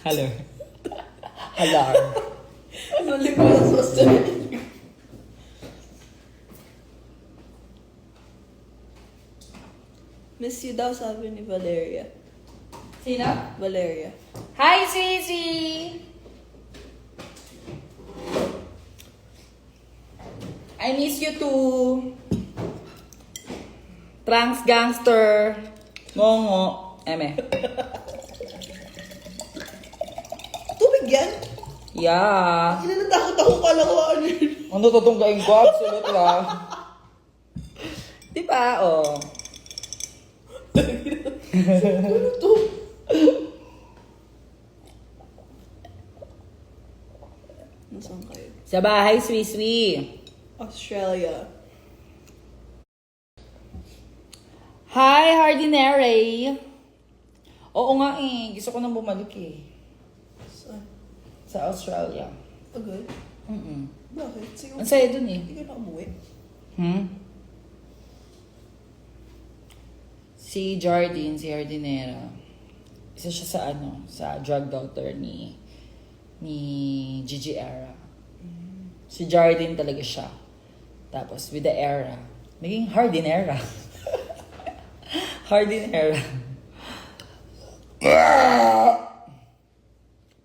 Hello. Hello. Mali ko lang sa Australia. Miss you daw, sabi ni Valeria. Sino? Valeria. Hi, Sisi! I miss you too. Trans gangster. Ngongo. Eme. Tubig yan? Yeah. Natakot ako, kala ko ano yun. Ano tutunggain ko? Absolute lang. Diba? Oh. Ano to? Nasaan kayo? Sa bahay, Swi-Swi. Australia. Hi, Hardinere. Oo nga eh. Gusto ko nang bumalik eh. Saan? Sa Australia. Agad? Bakit? Sige, Ang saya dun eh. hindi ka na umuwi. Si Jardine, si Jardinera. Isa siya sa sa drug daughter ni Gigi Era. Si Jardine talaga siya. Tapos with the Era, naging Hardinera. Hardinera.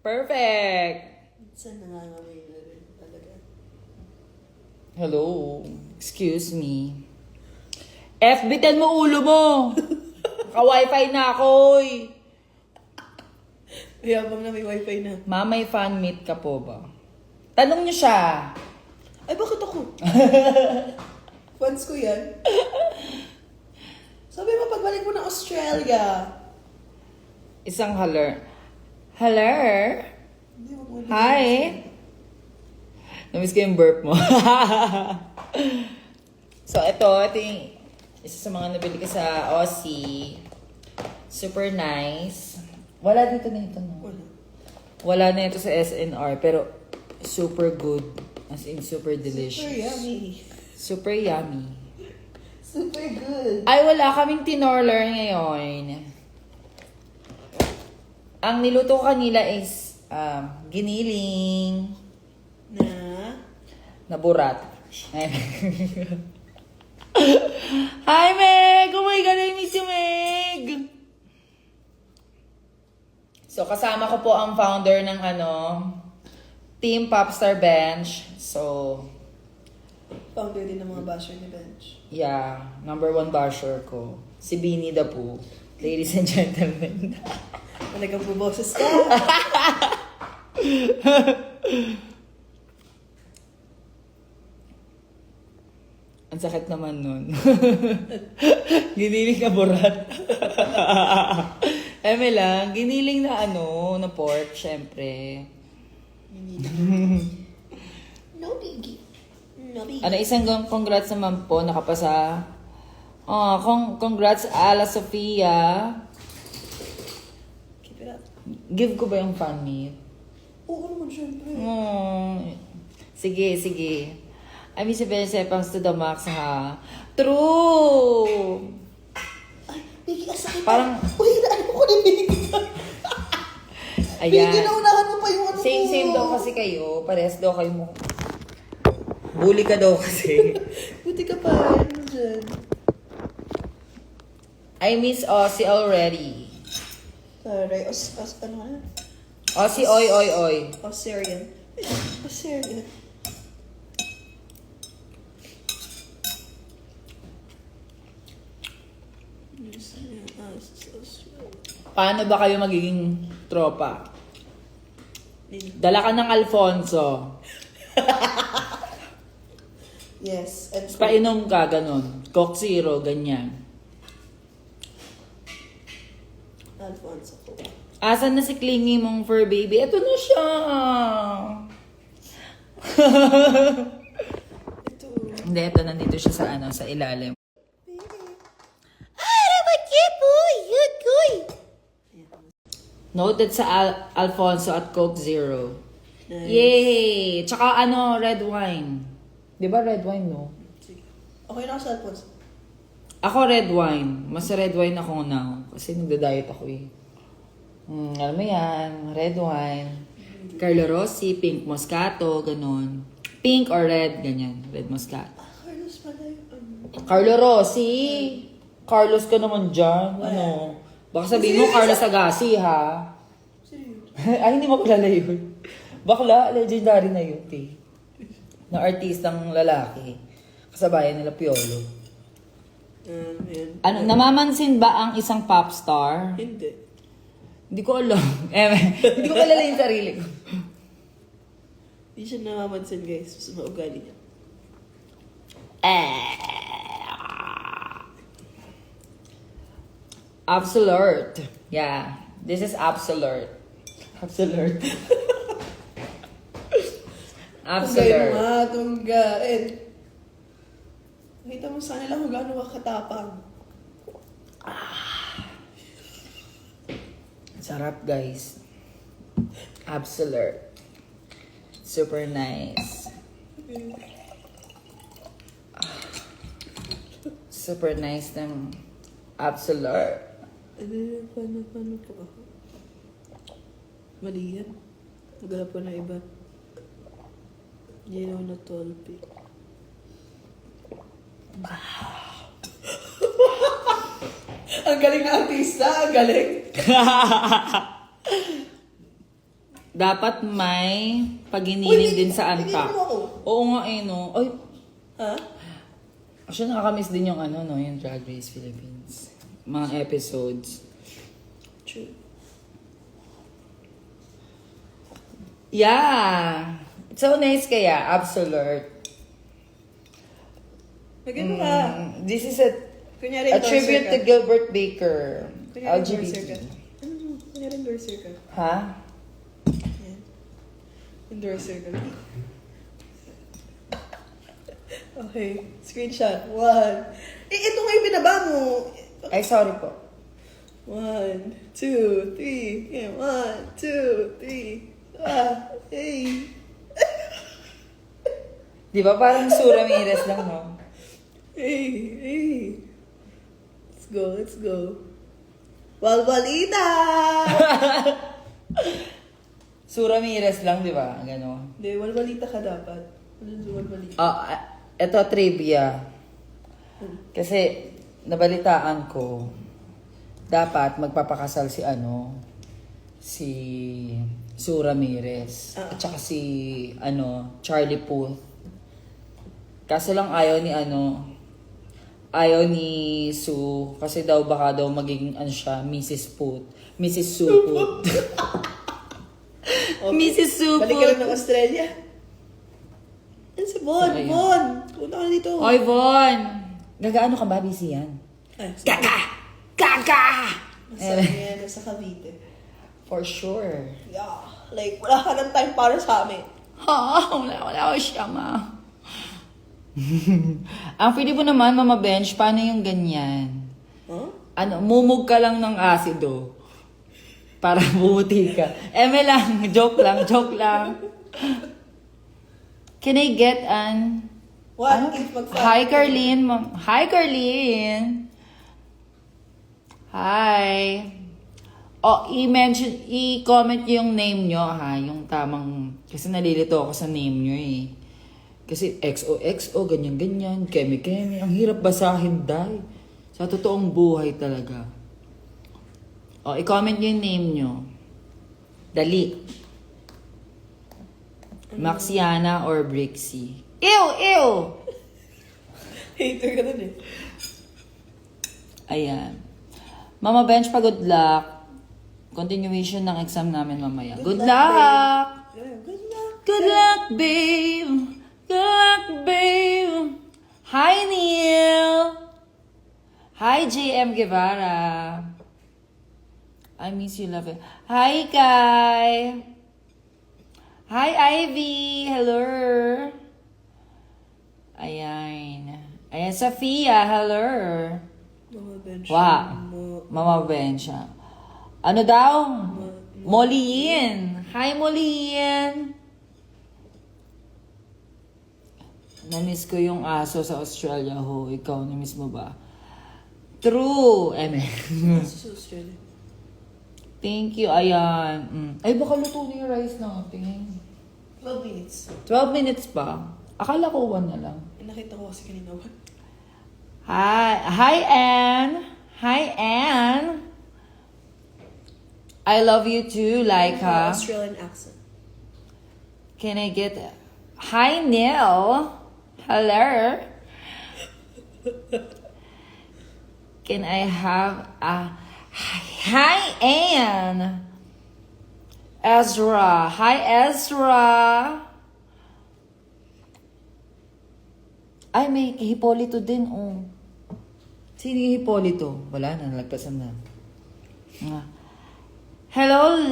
Perfect! Saan nangangamoy na rin talaga? Hello. Excuse me. FB10 mo ulo mo! Ka-wifi na ako eh. Yabang na may wifi na. Ma, may fan meet ka po ba? Tanong niyo siya. Ay, bakit ako? Fans ko yan. Sabi mo, pagbalik mo ng Australia. Isang haler. Haler? Hindi, wag mo Hi! Namiss ko yung burp mo. So, ito yung isa sa mga nabili ko sa Aussie. Super nice. Wala dito na ito, no? Wala. Wala na ito sa SNR, pero super good. As in, super delicious. Super yummy. Super yummy. Super good. Ay, wala kaming tinorler ngayon. Ang niluto ko kanila is giniling na burat. Hi, Meg! Oh my God, I miss you, Meg! So, kasama ko po ang founder ng Team Popstar Bench. So, Founder din ng mga basher ni Bench. yeah, number 1 basher ko. Si Beanie the Pooh. Ladies and gentlemen. Talagang buboses ka. Ang sakit naman nun. Giniling na burat. Eme lang, giniling na na pork, syempre. No biggie. No biggie. Isang congrats naman po, nakapasa. Congrats Ala Sofia. Keep it up. Give ko ba yung fan meet? Oo naman, syempre. Sige. I miss you, Sepangs to the max, ha? True! Ay, Biggie, ang sakit. Parang- Uy, ano ko ni Biggie? Ayan. Biggie, naunahan mo pa yung ano Same daw kasi kayo. Parehas daw kayo mo. Bully ka daw kasi. Buti ka pa. Ano dyan? I miss Aussie already. Sorry. Ano na? Aussie, oy. Australian. Australian. Paano ba kayo magiging tropa? Dala ka ng Alfonso. Yes. And Painom ka, ganun. Coke Zero, ganyan. Alfonso ko. Asan na si clingy mong fur baby? Ito na siya. Ito. Hindi, ito nandito siya sa ilalim. Noted sa Alfonso at Coke Zero. Nice. Yay! Tsaka red wine. Di ba red wine, no? Sige. Okay na ako sa Alfonso. Ako red wine. Mas red wine ako now. Kasi nagda-diet ako eh. Alam mo yan, red wine. Carlo Rossi, pink Moscato, ganun. Pink or red, ganyan. Red Moscato. Carlos pala yung Carlo Rossi! Carlos ka naman dyan. Ano? Baka sabihin mo Carlos Agassi, ha? Seryoso. Ay, hindi mo kilala yun. Bakla, legendary na yun, eh. Na artistang lalaki. Kasabayan nila Piolo. Yan. Ano, namamansin ba ang isang pop star? Hindi. Hindi ko alam. Hindi ko kilala yung sarili ko. Hindi siya namamansin, guys. Mas maugali niya. Absolute. Yeah. This is absolute. Absolute. Tunggay mo Absolute. nga, tunggain. Nakita mo sa nila kung gaano kakatapang. Sarap, guys. Absolute. Super nice. Super nice ng absolute. Paano po ako? Mali yan. Naghanap ko na iba. Ginaw na 12. Ang galing na artista, ang galing. Dapat may paginiling din sa antak. Hindi mo ako. Oo nga eh, no? Ay, Ha? actually nakakamiss din yung ano, no? Yung Drag Race Philippines. Mga episodes. True. Yeah! So nice kaya, absolute. Magano ka? This is a Kunyari tribute to Gilbert Baker. Kunyari endorser ka. LGBT. Kunyari endorser ka. Ha? Yan. Endorser ka. Okay. Screenshot. 1. Ito nga yung binaba mo. Ay, sorry po. 1, 2, 3. Yeah, 1, 2, 3. Hey. Di ba parang Sura Ramirez lang, no? Hey. Let's go. Walwalita! Sura Ramirez lang, di ba? Gano'n. Hindi, walwalita ka dapat. Ano yung walwalita? Ito trivia. Kasi nabalitaan ko, dapat magpapakasal si Sue Ramirez. At saka si Charlie Puth. Kaso lang ayaw ni Sue kasi daw baka daw maging Mrs. Puth. Mrs. Sue Puth. Okay. Mrs. Sue Balik ka Puth. lang ng Australia. Yan si Bon. Ayun. Bon! Punta ka dito. Oy, Von! Gagaano ka ba? Busy yan. Ay, Kaka! Nasa yan, nasa Cavite. For sure. Yeah. Like, wala ka ng time para sa amin. Wala ko siya, ma. Ang pwede mo naman, Mama Bench, paano yung ganyan? Huh? Mumug ka lang ng asido. Para bumuti ka. Lang, joke lang. Can I get an... What if mag-fight? Hi, Carlene. Hi, Carlene. Hi. I-comment yung name nyo, ha? Yung tamang... Kasi nalilito ako sa name nyo, eh. Kasi XOXO, ganyan-ganyan, keme-keme. Ang hirap basahin, day. Sa totoong buhay talaga. I-comment nyo yung name nyo. Dali. Maxiana or Brixie. Ew! Hater ka dun eh. Ayan. Mama Bench, pa good luck. Continuation ng exam namin mamaya. Good luck! Yeah, good luck. Good luck, babe! Good luck, babe! Hi, Neil! Hi, JM Guevara! I miss you, love it. Hi, Kai! Hi, Ivy! Hello! Ayan. Ayan, Sofia! Hello! Mga bench. Wow! Mama Bench. Ano daw? Molly-in! Hi, Molly-in! Namiss ko yung aso sa Australia, ho. Ikaw, namiss mo ba? True! Sa Australia. Thank you, ayan. Ay, baka luto na yung rice natin. 12 minutes. 12 minutes pa. Akala ko 1 na lang. Nakita ko kasi kanina. Hi, Anne. Hi, Anne. I love you too, Laika. Australian accent. Can I get... Hi, Neil. Hello. Can I have a... Hi, Anne. Ezra. Hi, Ezra. Ay, may Hipolito din, oh. Sino yung Hipolito? Wala na, nalagpasan na. Hello,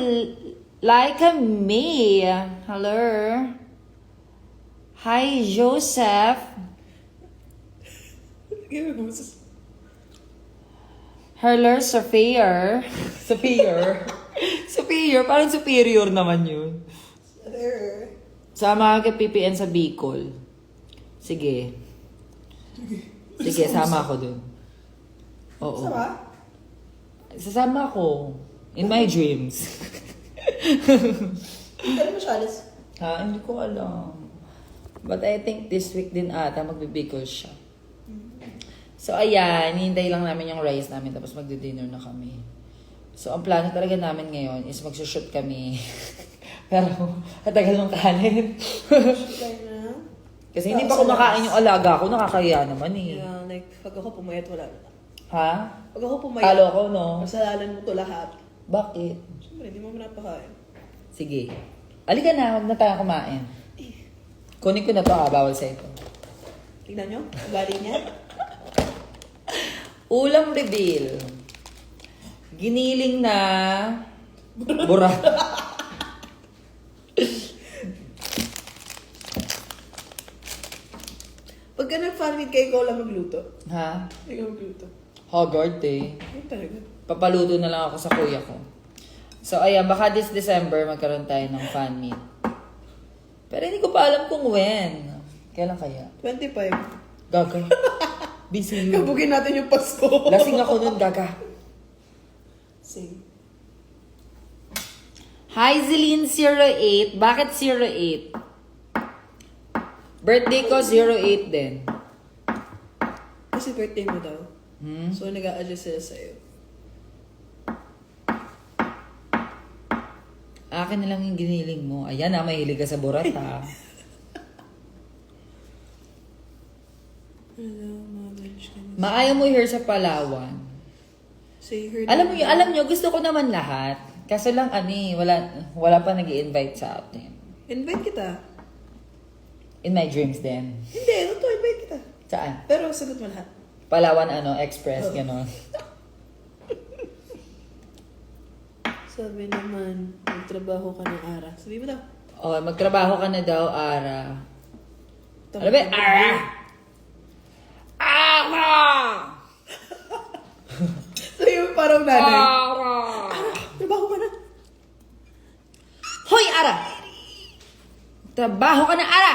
Laika me. Hello. Hi, Joseph. Hello, Sophia. Sophia. Sophia, parang superior naman yun. Sama ka kay PPN sa Bicol. Sige. Sige, sama ako dun. Oo. Sama? Sasama ako. In my dreams. Kailan mo siya alis? Ha? Hindi ko alam. But I think this week din ata magbibigol siya. So ayan, hintay lang namin yung rice namin tapos magdi-dinner na kami. So ang plano talaga namin ngayon is magsushoot kami. Pero katagal ng kanin. Kasi hindi pa kumakain yung alaga ko, nakakaya naman eh. Yeah, like, pag ako pumayat, wala na. Ha? Pag ako pumayat, Talo ko, no? kasalanan mo to lahat. Bakit? Siyempre, hindi mo napakain. Sige. Alika na, huwag na tayo kumain. Kunin ko na to bawal sa ito. Tignan nyo, ugali niya. Ulam reveal. Giniling na burat. Pagka nag-fan meet kayo, ikaw lang magluto. Ha? Ikaw magluto. Haggard eh. Ayun talaga. Papaluto na lang ako sa kuya ko. So ayan, baka this December magkaroon tayo ng fan meet. Pero hindi ko pa alam kung when. Kailan kaya? 25. Gaga. Busy yun. Kabugin natin yung Pasko. Lasing ako nun, gaga. Sing. Hi, Zeline08. Bakit 08? Birthday ko 08 din. Kasi birthday mo daw. Hmm? So, nag-a-adjust sila sa'yo. Akin na lang yung giniling mo. Ayan na, mahilig ka sa burat ha. Maayaw mo here sa Palawan. Say her Alam nyo, gusto ko naman lahat. Kaso lang, wala pa nag-i-invite sa atin. Invite kita. In my dreams din. Hindi, totoo, invite kita. Saan? Pero sagot mo lahat. Palawan, Express, gano'n. Sabi naman, magtrabaho ka ng ara. Sabi mo daw. Oh, magtrabaho ka na daw, Ara. Ano ba? Ara! Ara! Sabi mo parang nanay. Ara! Trabaho ka na. Hoy, Ara! Trabaho ka na, Ara!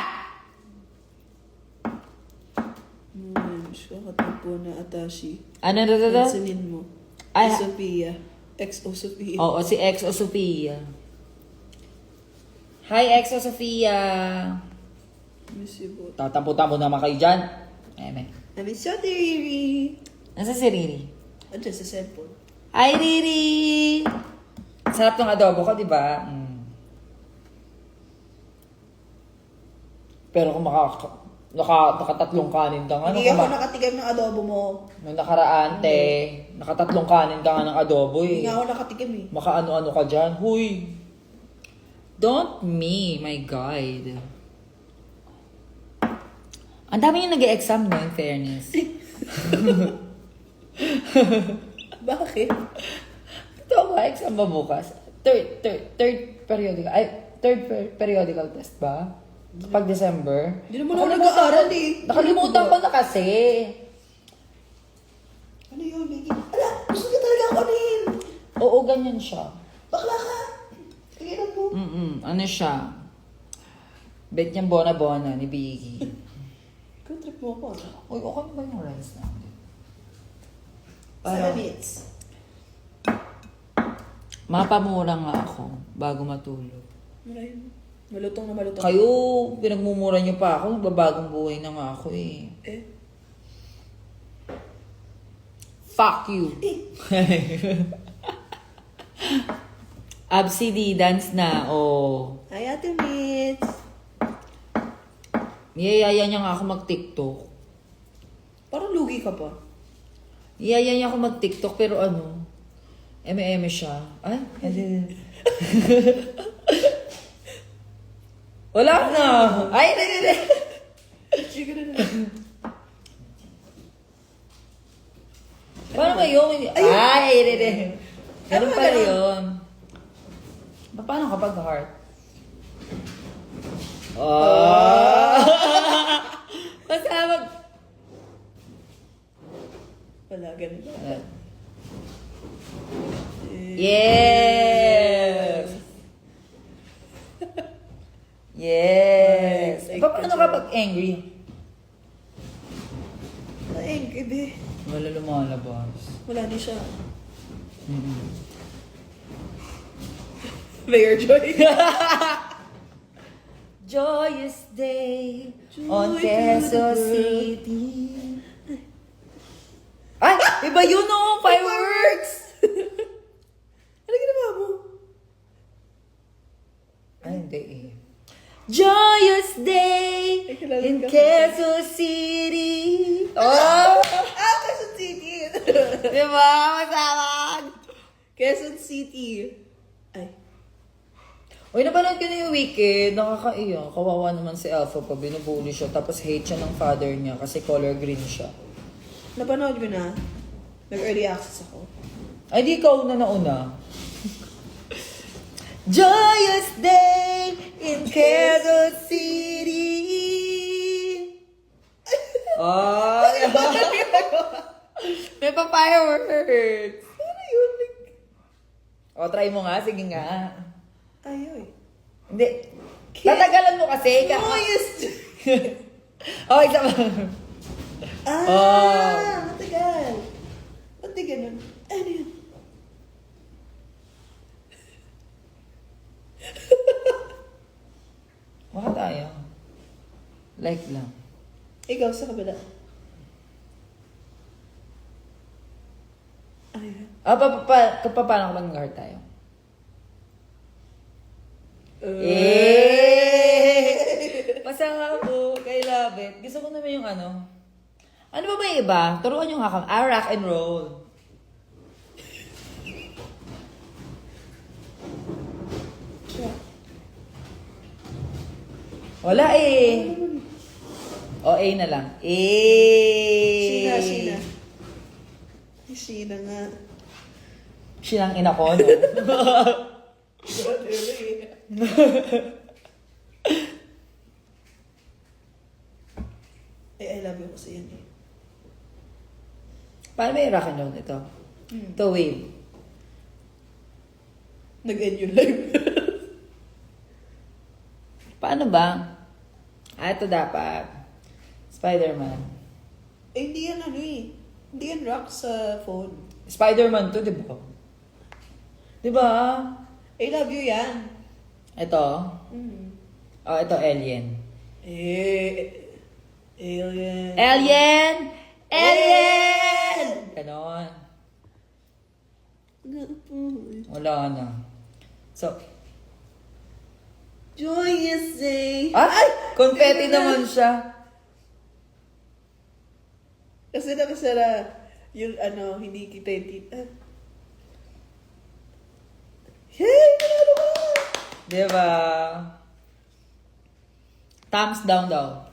Siya katampo na Atashi. Ano? Pansinin mo. Ay, Sophia. XO Sophia. Oo, si Exo Sofia. Hi, Exo Sofia. Miss you both. Tatampo-tampo naman kayo dyan. Eme. I miss you, Riri. Nasa si Riri? Andiyan sa cellphone. Hi, Riri! Sarap ng adobo ko, di ba? Pero kung nakatatlong kanin ka nga. Hindi ako nakatigam ng adobo mo. Nung nakaraan, nakatatlong kanin ka nga ng adobo eh. Hindi nga ako nakatigam eh. Makaano-ano ka dyan. Huy! Don't me, my guide. Ang dami yung nag-e-exam, no, in fairness. Bakit? Ito ba, exam ba bukas? Third periodical, periodical test ba? Kapag December? Hindi naman ako nag-aaral eh. Nakalimutan ko na kasi. Ano yun, Vicky? Ala, gusto ka talaga ako rin. Oo, ganyan siya. Bakla ka. Tingnan mo. Ano siya? Bet niyang bona-bona ni Biggie. Good trip mo ako. Uy, okay ba yung rice natin? 7 minutes. Mapamura nga ako bago matulog. Ayun. Malutong na malutong. Kayo, pinagmumura niyo pa ako. Magbabagong buhay na nga ako eh. Eh. Fuck you. Absidy, dance na. Oh. Hi, Ate Mitz. Niyayaya niya nga ako mag-TikTok. Parang lugi ka pa. Niyayaya niya ako mag-TikTok pero ano, eme-eme siya. Ay, wala na. Ay, hindi. Sige na. Paano ba yun? Ay, hindi. Ganun pala yun. Paano kapag heart? Oh! Basta mag... Wala, ganun ba? Yes! Yes! Right, Paano kapag angry? Naingkid eh. Wala lumalabas. Wala din siya. Mm-hmm. Mayor Joy. Joyous day Joy on to Quezon the world. City. Ay! Iba yun oh! Fireworks! Ano ginawa mo? Ay, hindi eh. Joyous day Ay, kilala in ka. Quezon City. Oh! Quezon City! Diba? Masawag! Quezon City. Ay. Uy, napanood ko na yung Wicked. Nakakaiyak. Kawawa naman si Alpha pa. Binubuli siya. Tapos hate siya ng father niya kasi color green siya. Napanood ko na. Nag-early access ako. Ay, di ikaw na nauna. Joyous day in Quezon City. Oh, may pa-fireworks. Ano yun? O, try mo nga. Sige nga. Ayaw eh. Hindi. Tatagalan mo kasi. Joyous! Oh, isa pa. Matagal. Ba't di ganun? Ano yun? Baka tayo. Like lang. Ikaw sa kabila. Ayun. Paano ka mag-heart tayo? Masama po, kay love it. Gusto ko naman yung ano. Ano ba may iba? Turuan yung hakang. Rock and roll. Wala eh. O, A na lang. A. Sheena. Sheena nga. Sinang ina ko, no? I love you kasi yan eh. Paano may rock and roll ito? Ito wave. Nag-end yung live. Paano ba? Ito dapat. Spider-Man. Hindi yan ano eh. Hindi yan rock sa phone. Spider-Man to, di ba? Di ba? I love you yan. Ito. Mm. Oh, ito, Alien. Alien. Alien! Alien! Ganon. Wala na. So, Joyous day. ay! Confetti Hindi na. naman siya. Kasi nakasara yung ano, hindi kita yung tita. Hey! Panalo ka! Di ba? Thumbs down daw.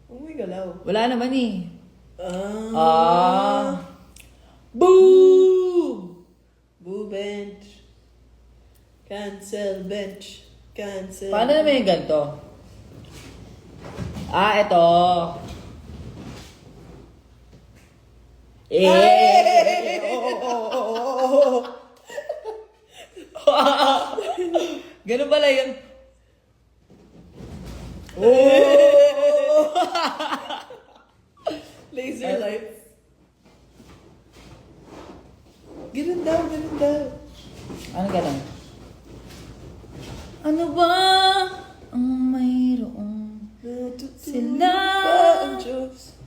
Oh my galaw. Wala naman eh. Ah. Boo! Boo bench. Cancel bench. Cancel. Paano naman yung ganito? Ito. Ganun pala yun. Laser lights. Ganun daw, ganun daw. Ano ganun? Ano ba ang mayroong Natutulog sila? pa ang Diyos.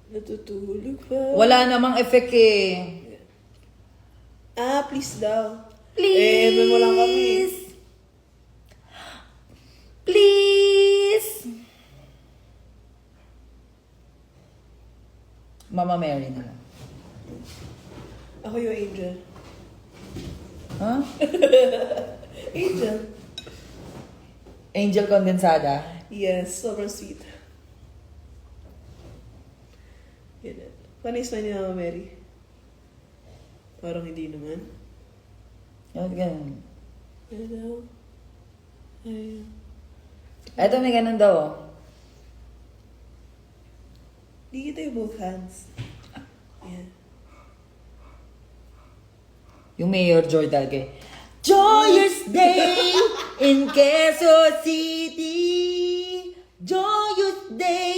Natutulog pa. Wala namang effect eh. Ah, please daw. Please! Eh, mo lang kami. Please! Mama Mary na lang. Ako yung angel. Huh? Angel. Angel Condensada. Yes, sobrang sweet. Yan. Panis na ni Mama Mary. Parang hindi naman. Ano ganun? Ano daw? Ay. Eto may ganun daw oh. Di kita yung both hands. Yan. Yung Mayor Jordan kay Joyous Day in Quezon City. Joyous Day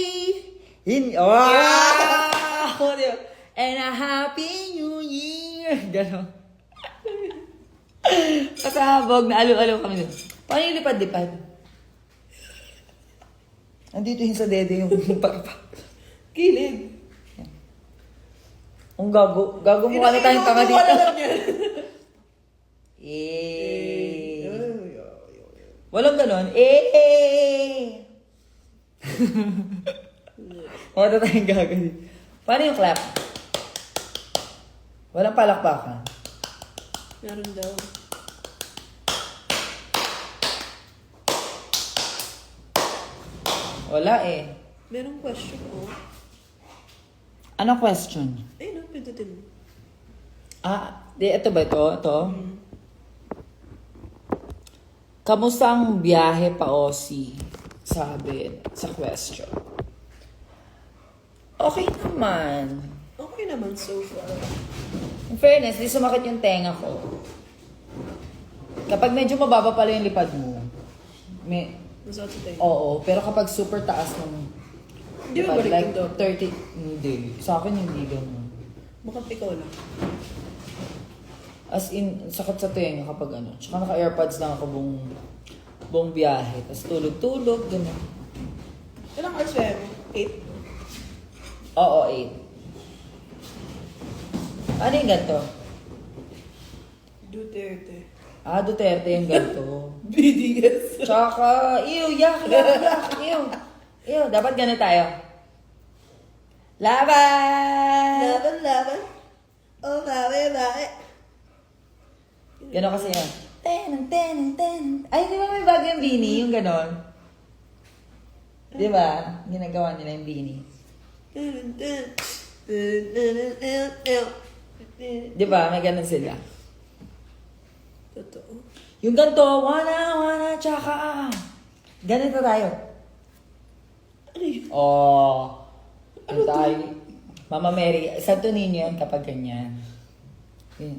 in... Wow! And a Happy New Year! Ganon. Kasabog na alo-alo kami dun. Paano yung lipad-lipad? Andito yung sa dede yung pagpa. Kilig. Ang gago. Gago mo na tayong tanga Inuutuwa na dito. lang yan. Eh. Walang ganon. Eh. Wala tayong gagawin. Paano yung clap? Walang palakpakan. Meron daw. Wala eh. Merong question ko. Ano question? Ay, no, pindutin mo. Ito ba ito? Ito? Kamusta ang biyahe pa Aussie? Sabi sa question. Okay naman. Okay naman so far. In fairness, di sumakit yung tenga ko. Kapag medyo mababa pala yung lipad mo, Masakit sa tayo. oo, pero kapag super taas ng Di ba lipad, balik like yung dog? 30, hindi. Sa akin hindi ganun. Mukhang ikaw lang. As in, sakit sa tenga kapag ano. Tsaka naka-airpods lang ako buong biyahe. Tapos tulog-tulog, gano'n. Ilang hours ba yan? 8? Oo, 8. Ano yung ganito? Duterte. Duterte yung ganito. BDS. Tsaka, yak. Dapat ganun tayo. Laban! Laban, laban. Oh, bae. Ganon kasi yan. Ten. Ay, di ba may bago yung beanie? Yung ganon. Di ba? Ginagawa nila yung beanie. Di ba? May ganon sila. Totoo. Yung ganito, wana, tsaka. Ganito tayo. Ano yun? Ano tayo? Mama Mary, Santo Niño yan kapag ganyan. Yun.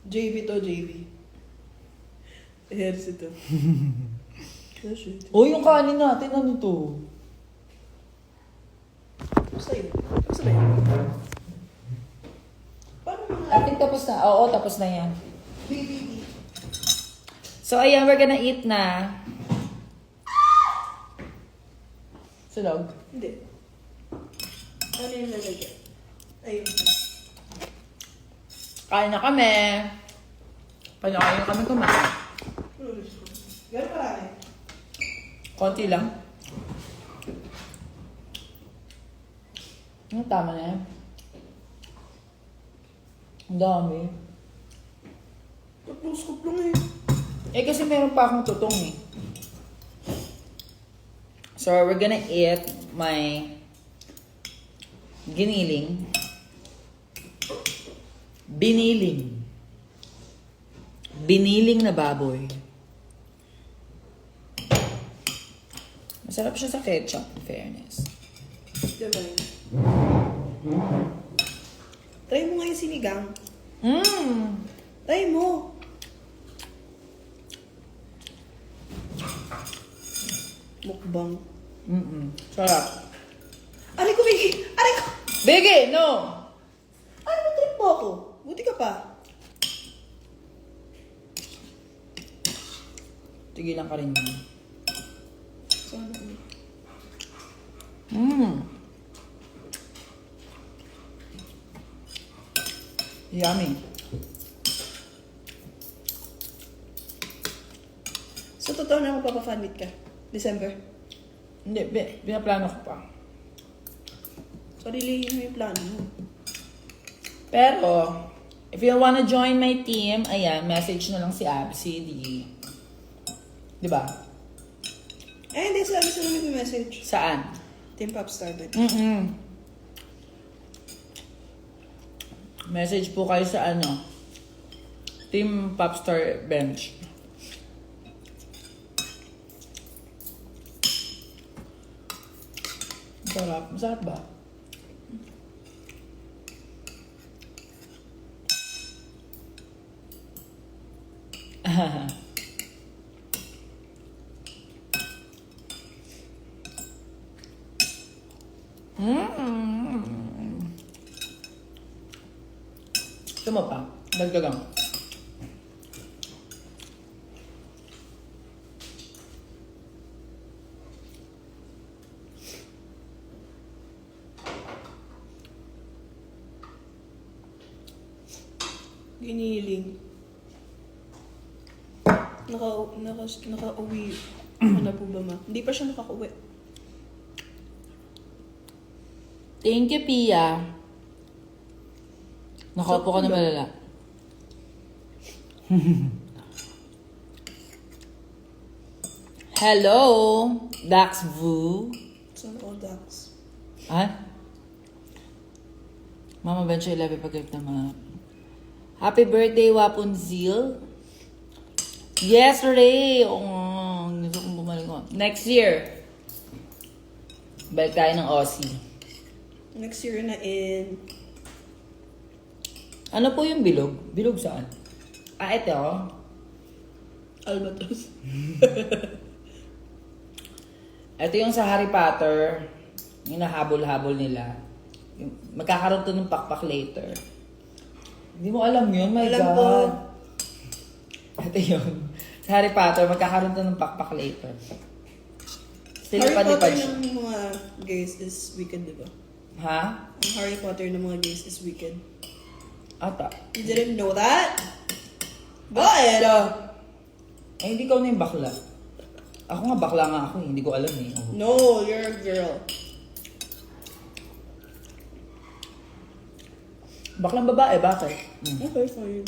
JV to, JV. Hairs ito. Oh, shit. Yung kanin natin, ano to? Basta yun. Basta ba yun? Paano I think tapos na. Oo, tapos na yan. BBB. So, ayan, we're gonna eat na. Sunog. Hindi. Ano yung lalagyan? Ayun. Kain na kami. Panakain na kami kumain. Gano'n parami? Konti lang. Tama na yan. Ang dami. Tatlong scoop lang eh. Kasi meron pa akong tutong eh. So, we're gonna eat my giniling. Biniling na baboy. Masarap siya sa ketchup, in fairness. Diba yun? Try mo nga yung sinigang. Try mo. Mukbang. Sarap. Aray ko, Vicky! Aray ko! Biggie, no! Ano ba trip mo ako? Buti ka pa. Tigilan ka rin yun. Sana. Yummy. Sa totoo na magpapa-fan meet ka? December? Hindi, binaplano ko pa. Sarilihin mo yung plano mo. Pero, if you wanna join my team, ayan, message na lang si Absi. Di ba? Eh, hindi. Sabi sa namin yung message. Saan? Team Popstar din. Message po kayo sa ano, Team Popstar Bench. Masarap. Masarap ba? Gusto mo pa? Dagdagan. Giniling. Naka-uwi. Ano po ba ma? Hindi pa siya nakaka-uwi. Thank you, Pia. Nakaupo ka na malala. Hello, Dax Vu. Sana all ducks. Ha? Mama Bencho, I love you pag naman. Happy birthday, Wapunzil. Yesterday. Oh, gusto kong bumalik ko. Next year. Balik tayo ng Aussie. Next year na in... Ano po yung bilog? Bilog saan? Ah, ito. Albatros. Ito yung sa Harry Potter. Yung nahabol-habol nila. Magkakaroon to ng pakpak later. Hindi mo alam yun, my Alam God. ko. Ito yun. Sa Harry Potter, magkakaroon to ng pakpak later. Harry Potter Silipad-lipad siya. ng mga gays is wicked, di ba? Ha? Ang Harry Potter ng mga gays is wicked. Ata. You didn't know that? Bakit? Eh, hindi ka na yung bakla. Ako nga, bakla nga ako eh. Hindi ko alam eh. Oh. No, you're a girl. Baklang babae, bakit? Okay, fine.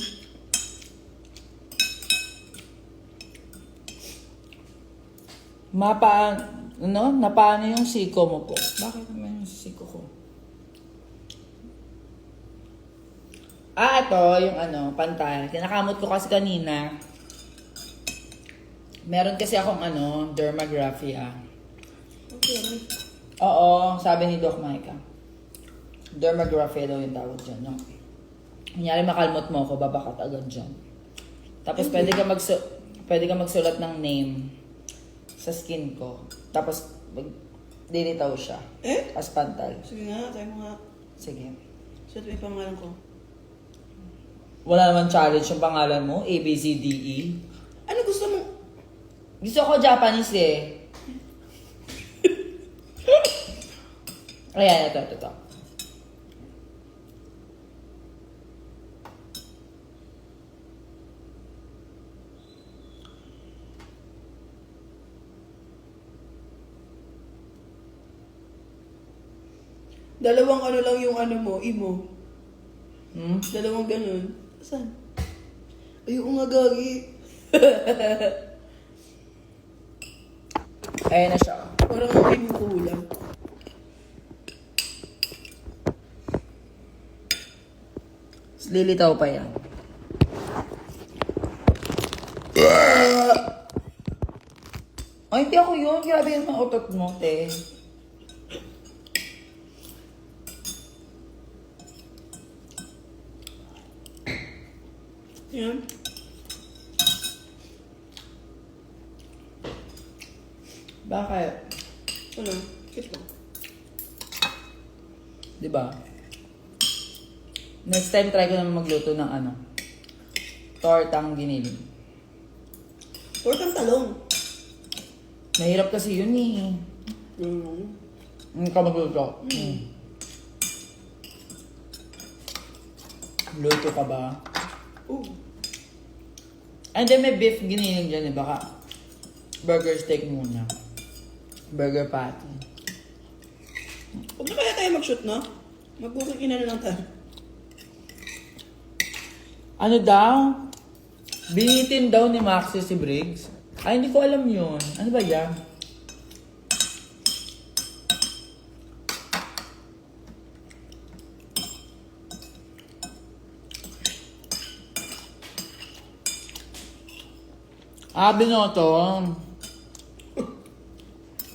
Napaano yung siko mo po? Bakit naman yung siko ko? Ah, ito, yung pantay. Kinakamot ko kasi kanina. Meron kasi akong dermagraphia. Okay. Oo, sabi ni Doc Micah. Dermagraphia daw yung tawag dyan, no? Kunyari makalmot mo ako, babakat agad dyan. Tapos pwede ka magsulat ng name sa skin ko. Tapos dilitaw siya. Eh? As pantay. Sige nga, tayo mo nga. Sige. Suot mo yung pangalan ko. Wala naman challenge yung pangalan mo, A, B, C, D, E. Ano gusto mo? Gusto ko Japanese eh. Ayan, ito. Dalawang lang yung mo, imo. Dalawang ganun. Saan? Ayoko nga gagi. Ayan na siya. Parang ang kulang. Lilitaw pa yan. Ay, hindi ako yun. Grabe yung mga utot mo, te. Yan. Bakit? Ano? Ito. Di ba? Next time, try ko naman magluto ng ano. Tortang giniling. Tortang talong. Mahirap kasi yun eh. Hindi ka magluto. Luto ka ba? And then may beef giniling dyan eh. Baka burger steak muna. Burger patty. Huwag na kaya tayo mag-shoot, no? Mag-booking na lang tayo. Ano daw? Binitin daw ni Maxi si Briggs. Ay, hindi ko alam yun. Ano ba yan? Binotom.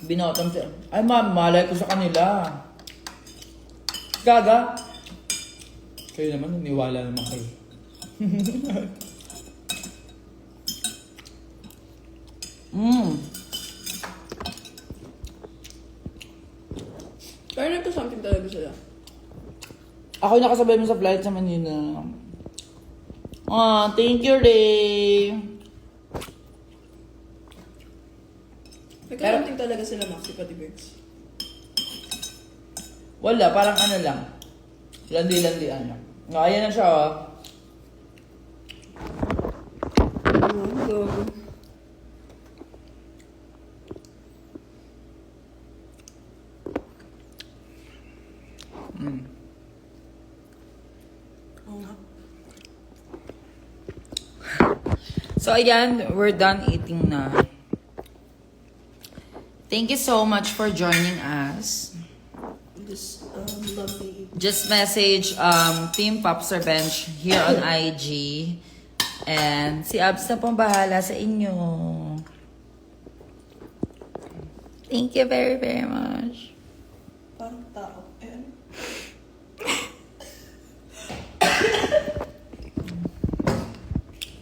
Binotom siya. Ay, malay ko sa kanila. Gaga. Kayo naman, naniwala naman kayo. Kaya na to something talaga sila. Ako yung nakasabay mo sa flight sa Manila. Thank you, Ray. Nagka-something talaga sila, Maxi, pati Bergs. Wala, parang ano lang. Landi-landian lang. Ayan na siya, oh. Gago. So, ayan, we're done eating na. Thank you so much for joining us. This lovely. Just message Team Popstar Bench here on IG. And si Abs na pong bahala sa inyo. Thank you very, very much. Parang tao. Eh, ano?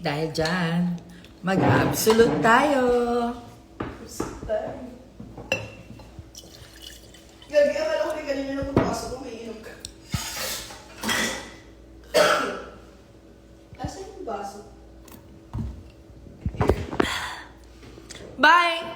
Dahil dyan, mag-absolute tayo. Gagi, akala ko rin kanina na pagpasok ko, may inom ka. Asan yung baso? Bye!